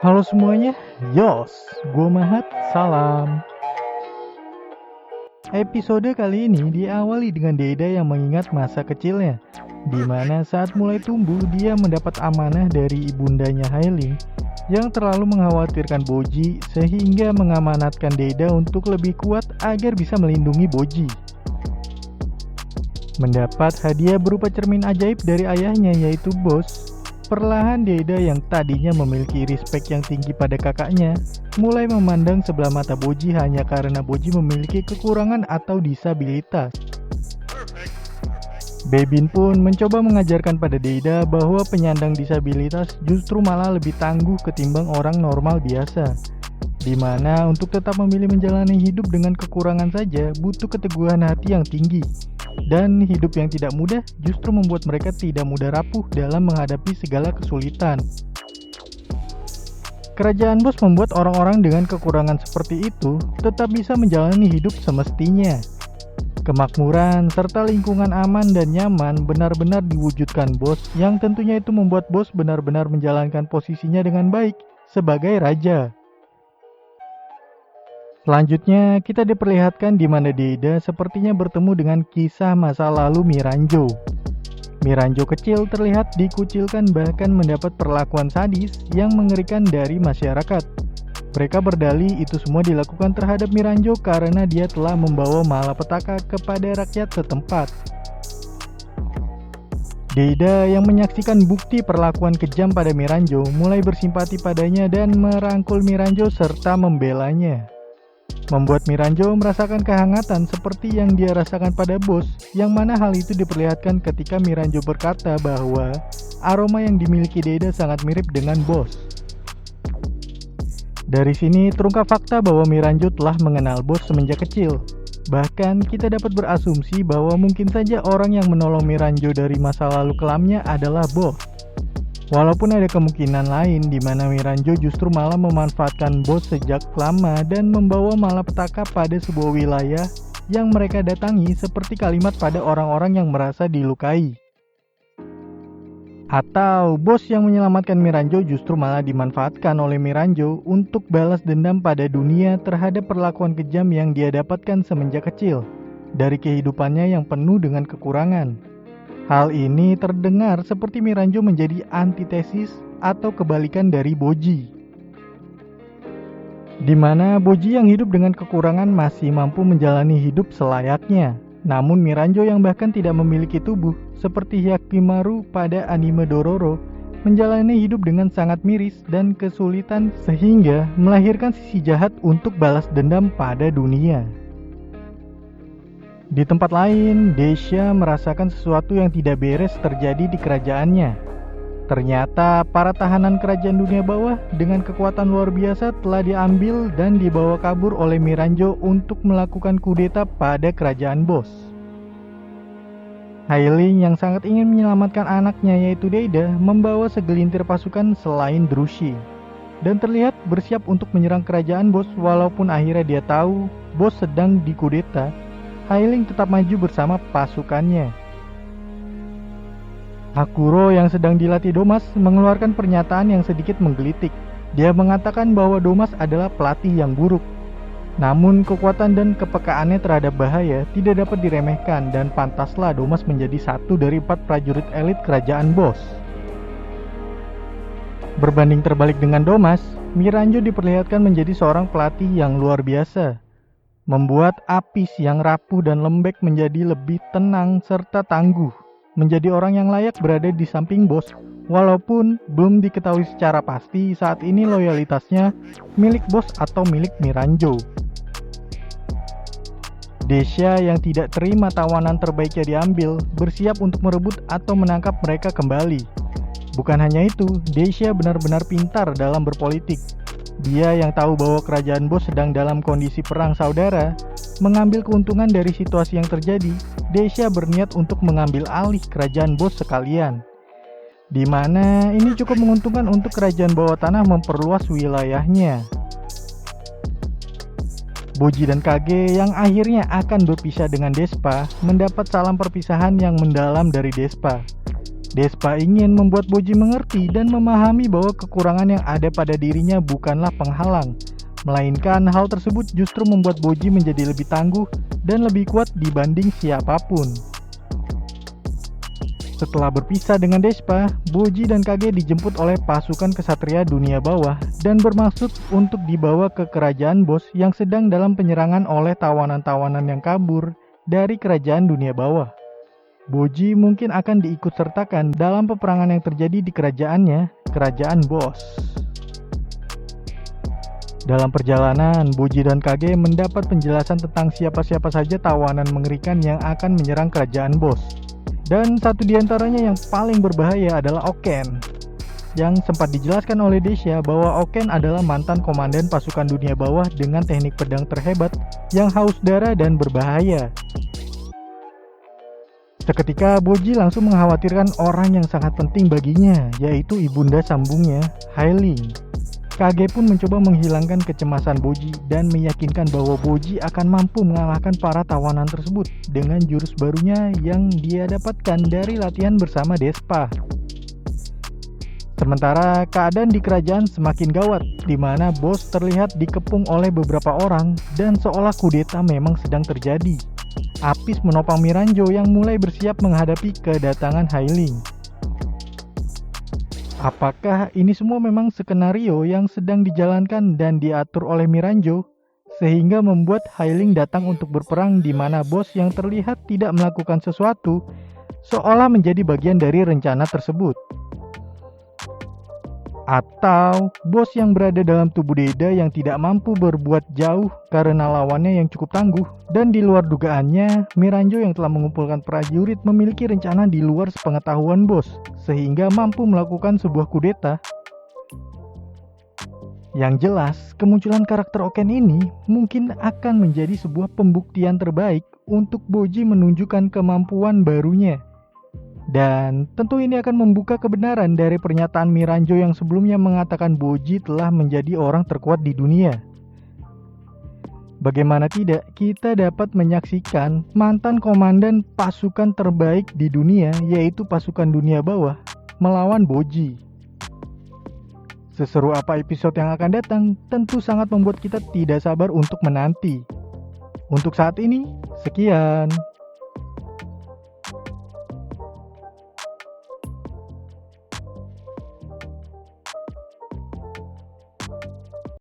Halo semuanya, Yos, gue Mahat, salam. Episode kali ini diawali dengan Deida yang mengingat masa kecilnya, di mana saat mulai tumbuh dia mendapat amanah dari ibundanya Hailing yang terlalu mengkhawatirkan Boji sehingga mengamanatkan Deida untuk lebih kuat agar bisa melindungi Boji. Mendapat hadiah berupa cermin ajaib dari ayahnya yaitu Bos. Perlahan Deida yang tadinya memiliki respek yang tinggi pada kakaknya mulai memandang sebelah mata Boji hanya karena Boji memiliki kekurangan atau disabilitas. Bebin pun mencoba mengajarkan pada Deida bahwa penyandang disabilitas justru malah lebih tangguh ketimbang orang normal biasa, dimana untuk tetap memilih menjalani hidup dengan kekurangan saja butuh keteguhan hati yang tinggi. Dan hidup yang tidak mudah justru membuat mereka tidak mudah rapuh dalam menghadapi segala kesulitan. Kerajaan Bos membuat orang-orang dengan kekurangan seperti itu tetap bisa menjalani hidup semestinya. Kemakmuran serta lingkungan aman dan nyaman benar-benar diwujudkan Bos, yang tentunya itu membuat Bos benar-benar menjalankan posisinya dengan baik sebagai raja. Selanjutnya, kita diperlihatkan di mana Deida sepertinya bertemu dengan kisah masa lalu Miranjo. Miranjo kecil terlihat dikucilkan bahkan mendapat perlakuan sadis yang mengerikan dari masyarakat. Mereka berdalih itu semua dilakukan terhadap Miranjo karena dia telah membawa malapetaka kepada rakyat setempat. Deida yang menyaksikan bukti perlakuan kejam pada Miranjo mulai bersimpati padanya dan merangkul Miranjo serta membelanya. Membuat Miranjo merasakan kehangatan seperti yang dia rasakan pada Bos, yang mana hal itu diperlihatkan ketika Miranjo berkata bahwa aroma yang dimiliki Deida sangat mirip dengan Bos. Dari sini terungkap fakta bahwa Miranjo telah mengenal Bos semenjak kecil. Bahkan kita dapat berasumsi bahwa mungkin saja orang yang menolong Miranjo dari masa lalu kelamnya adalah Bos. Walaupun ada kemungkinan lain di mana Miranjo justru malah memanfaatkan Bos sejak lama dan membawa malapetaka pada sebuah wilayah yang mereka datangi seperti kalimat pada orang-orang yang merasa dilukai. Atau Bos yang menyelamatkan Miranjo justru malah dimanfaatkan oleh Miranjo untuk balas dendam pada dunia terhadap perlakuan kejam yang dia dapatkan semenjak kecil dari kehidupannya yang penuh dengan kekurangan. Hal ini terdengar seperti Miranjo menjadi antitesis atau kebalikan dari Boji, di mana Boji yang hidup dengan kekurangan masih mampu menjalani hidup selayaknya. Namun Miranjo yang bahkan tidak memiliki tubuh seperti Hyakimaru pada anime Dororo menjalani hidup dengan sangat miris dan kesulitan sehingga melahirkan sisi jahat untuk balas dendam pada dunia. Di tempat lain, Desha merasakan sesuatu yang tidak beres terjadi di kerajaannya. Ternyata para tahanan kerajaan dunia bawah dengan kekuatan luar biasa telah diambil dan dibawa kabur oleh Miranjo untuk melakukan kudeta pada kerajaan Bos. Hailing yang sangat ingin menyelamatkan anaknya yaitu Deida membawa segelintir pasukan selain Drushi dan terlihat bersiap untuk menyerang kerajaan Bos. Walaupun akhirnya dia tahu Bos sedang dikudeta, Hailing tetap maju bersama pasukannya. Hakuro yang sedang dilatih Domas mengeluarkan pernyataan yang sedikit menggelitik. Dia mengatakan bahwa Domas adalah pelatih yang buruk. Namun kekuatan dan kepekaannya terhadap bahaya tidak dapat diremehkan dan pantaslah Domas menjadi satu dari 4 prajurit elit kerajaan Bos. Berbanding terbalik dengan Domas, Miranjo diperlihatkan menjadi seorang pelatih yang luar biasa. Membuat Apis yang rapuh dan lembek menjadi lebih tenang serta tangguh, menjadi orang yang layak berada di samping Bos. Walaupun belum diketahui secara pasti saat ini loyalitasnya milik Bos atau milik Miranjo. Desha yang tidak terima tawanan terbaiknya diambil, bersiap untuk merebut atau menangkap mereka kembali. Bukan hanya itu, Desha benar-benar pintar dalam berpolitik. Dia yang tahu bahwa kerajaan Bos sedang dalam kondisi perang saudara, mengambil keuntungan dari situasi yang terjadi. Desha berniat untuk mengambil alih kerajaan Bos sekalian, di mana ini cukup menguntungkan untuk kerajaan bawah tanah memperluas wilayahnya. Boji dan Kage yang akhirnya akan berpisah dengan Despa mendapat salam perpisahan yang mendalam dari Despa. Despa ingin membuat Boji mengerti dan memahami bahwa kekurangan yang ada pada dirinya bukanlah penghalang, melainkan hal tersebut justru membuat Boji menjadi lebih tangguh dan lebih kuat dibanding siapapun. Setelah berpisah dengan Despa, Boji dan Kage dijemput oleh pasukan kesatria dunia bawah dan bermaksud untuk dibawa ke kerajaan bos yang sedang dalam penyerangan oleh tawanan-tawanan yang kabur dari kerajaan dunia bawah. Boji mungkin akan diikutsertakan dalam peperangan yang terjadi di kerajaannya, kerajaan bos. Dalam perjalanan, Boji dan Kage mendapat penjelasan tentang siapa-siapa saja tawanan mengerikan yang akan menyerang kerajaan bos. Dan satu di antaranya yang paling berbahaya adalah Oken, yang sempat dijelaskan oleh Desya bahwa Oken adalah mantan komandan pasukan dunia bawah dengan teknik pedang terhebat yang haus darah dan berbahaya. Seketika Boji langsung mengkhawatirkan orang yang sangat penting baginya, yaitu ibunda sambungnya, Hailing. Kage pun mencoba menghilangkan kecemasan Boji dan meyakinkan bahwa Boji akan mampu mengalahkan para tawanan tersebut dengan jurus barunya yang dia dapatkan dari latihan bersama Despa. Sementara keadaan di kerajaan semakin gawat, di mana bos terlihat dikepung oleh beberapa orang dan seolah kudeta memang sedang terjadi. Apis menopang Miranjo yang mulai bersiap menghadapi kedatangan Hailing. Apakah ini semua memang skenario yang sedang dijalankan dan diatur oleh Miranjo, sehingga membuat Hailing datang untuk berperang di mana bos yang terlihat tidak melakukan sesuatu, seolah menjadi bagian dari rencana tersebut? Atau bos yang berada dalam tubuh Deda yang tidak mampu berbuat jauh karena lawannya yang cukup tangguh, dan di luar dugaannya, Miranjo yang telah mengumpulkan prajurit memiliki rencana di luar sepengetahuan bos, sehingga mampu melakukan sebuah kudeta. Yang jelas, kemunculan karakter Oken ini mungkin akan menjadi sebuah pembuktian terbaik untuk Boji menunjukkan kemampuan barunya. Dan tentu ini akan membuka kebenaran dari pernyataan Miranjo yang sebelumnya mengatakan Boji telah menjadi orang terkuat di dunia. Bagaimana tidak, kita dapat menyaksikan mantan komandan pasukan terbaik di dunia, yaitu pasukan dunia bawah, melawan Boji. Seseru apa episode yang akan datang, tentu sangat membuat kita tidak sabar untuk menanti. Untuk saat ini, sekian.